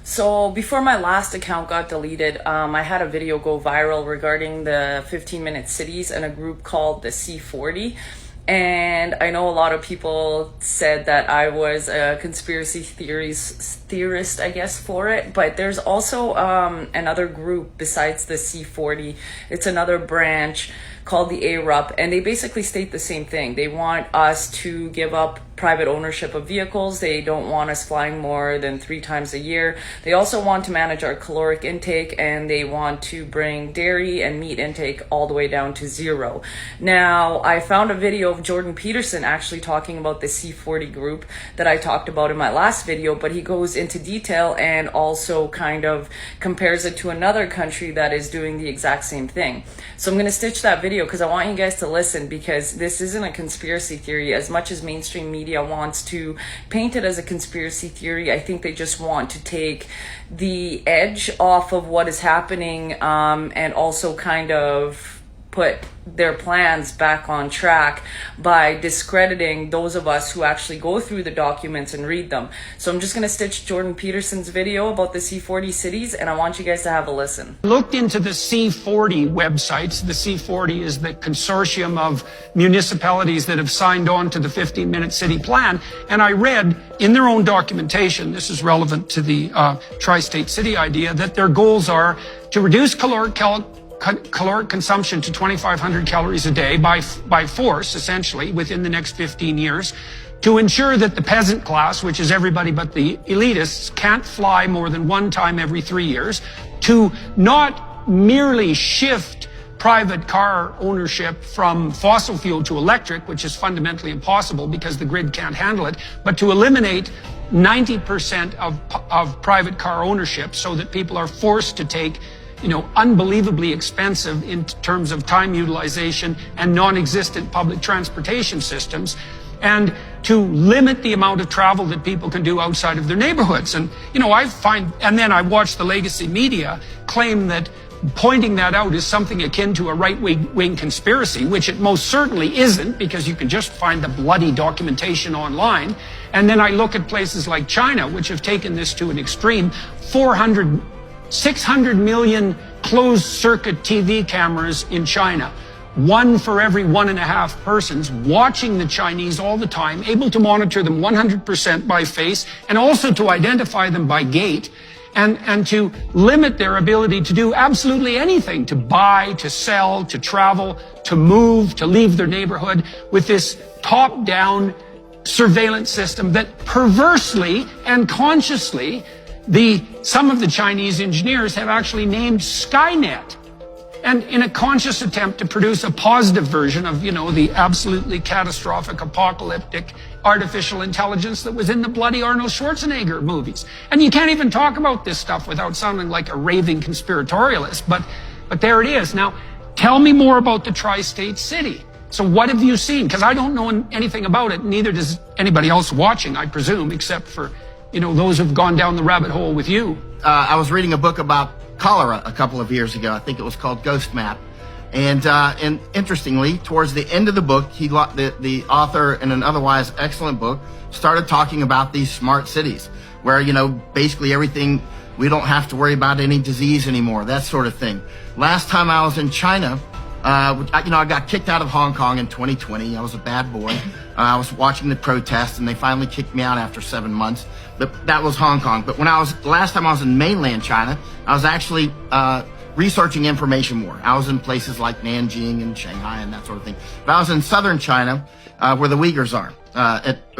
So before my last account got deleted, I had a video go viral regarding the 15-minute cities and a group called the C40. And I know a lot of people said that I was a conspiracy theorist, I guess, for it. But there's also another group besides the C40. It's another branch called the ARUP, and they basically state the same thing. They want us to give up private ownership of vehicles. They don't want us flying more than 3 times a year. They also want to manage our caloric intake, and they want to bring dairy and meat intake all the way down to 0. Now, I found a video of Jordan Peterson actually talking about the C40 group that I talked about in my last video, but he goes into detail and also kind of compares it to another country that is doing the exact same thing. So I'm going to stitch that video because I want you guys to listen, because this isn't a conspiracy theory. As much as mainstream media wants to paint it as a conspiracy theory, I think they just want to take the edge off of what is happening, and also kind of put their plans back on track by discrediting those of us who actually go through the documents and read them. So I'm just going to stitch Jordan Peterson's video about the C40 cities, and I want you guys to have a listen. Looked into the C40 websites. The C40 is the consortium of municipalities that have signed on to the 15-minute city plan. And I read in their own documentation, this is relevant to the tri-state city idea, that their goals are to reduce caloric consumption to 2,500 calories a day by force, essentially, within the next 15 years, to ensure that the peasant class, which is everybody but the elitists, can't fly more than 1 time every 3 years, to not merely shift private car ownership from fossil fuel to electric, which is fundamentally impossible because the grid can't handle it, but to eliminate 90% of private car ownership so that people are forced to take unbelievably expensive in terms of time utilization and non-existent public transportation systems, and to limit the amount of travel that people can do outside of their neighborhoods. And, and then I watch the legacy media claim that pointing that out is something akin to a right-wing conspiracy, which it most certainly isn't, because you can just find the bloody documentation online. And then I look at places like China, which have taken this to an extreme. 600 million closed-circuit TV cameras in China, 1 for every 1.5 persons, watching the Chinese all the time, able to monitor them 100% by face, and also to identify them by gait, and to limit their ability to do absolutely anything, to buy, to sell, to travel, to move, to leave their neighborhood, with this top-down surveillance system that perversely and consciously some of the Chinese engineers have actually named Skynet, and in a conscious attempt to produce a positive version of, the absolutely catastrophic, apocalyptic artificial intelligence that was in the bloody Arnold Schwarzenegger movies. And you can't even talk about this stuff without sounding like a raving conspiratorialist, but there it is. Now, tell me more about the tri-state city. So what have you seen? Because I don't know anything about it, neither does anybody else watching, I presume, except for those who've gone down the rabbit hole with you. I was reading a book about cholera a couple of years ago. I think it was called Ghost Map. And interestingly, towards the end of the book, the author, in an otherwise excellent book, started talking about these smart cities where, basically everything, we don't have to worry about any disease anymore, that sort of thing. Last time I was in China, I got kicked out of Hong Kong in 2020. I was a bad boy. I was watching the protests, and they finally kicked me out after 7 months. But that was Hong Kong. But last time I was in mainland China, I was actually researching information more. I was in places like Nanjing and Shanghai and that sort of thing. But I was in southern China, where the Uyghurs are,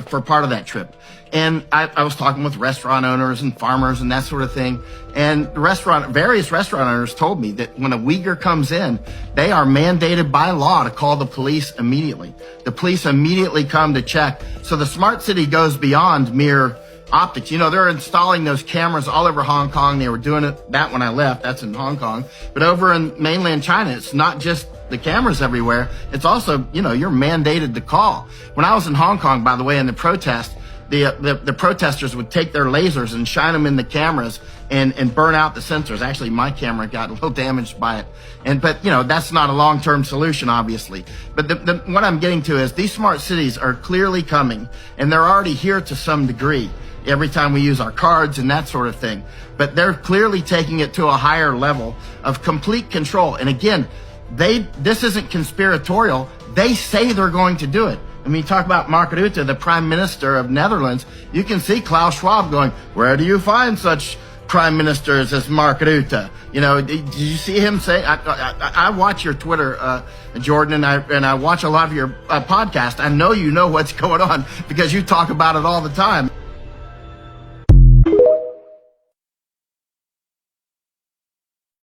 for part of that trip. And I was talking with restaurant owners and farmers and that sort of thing. And various restaurant owners told me that when a Uyghur comes in, they are mandated by law to call the police immediately. The police immediately come to check. So the smart city goes beyond mere optics. They're installing those cameras all over Hong Kong. They were doing that when I left. That's in Hong Kong. But over in mainland China, it's not just the cameras everywhere. It's also, you're mandated to call. When I was in Hong Kong, by the way, in the protest, the protesters would take their lasers and shine them in the cameras and burn out the sensors. Actually, my camera got a little damaged by it. But that's not a long-term solution, obviously. But what I'm getting to is these smart cities are clearly coming, and they're already here to some degree. every time we use our cards and that sort of thing. But they're clearly taking it to a higher level of complete control. And again, this isn't conspiratorial. They say they're going to do it. I mean, talk about Mark Rutte, the Prime Minister of Netherlands. You can see Klaus Schwab going, where do you find such prime ministers as Mark Rutte? You know, did you see him say? I watch your Twitter, Jordan, and I watch a lot of your podcast. I know you know what's going on because you talk about it all the time.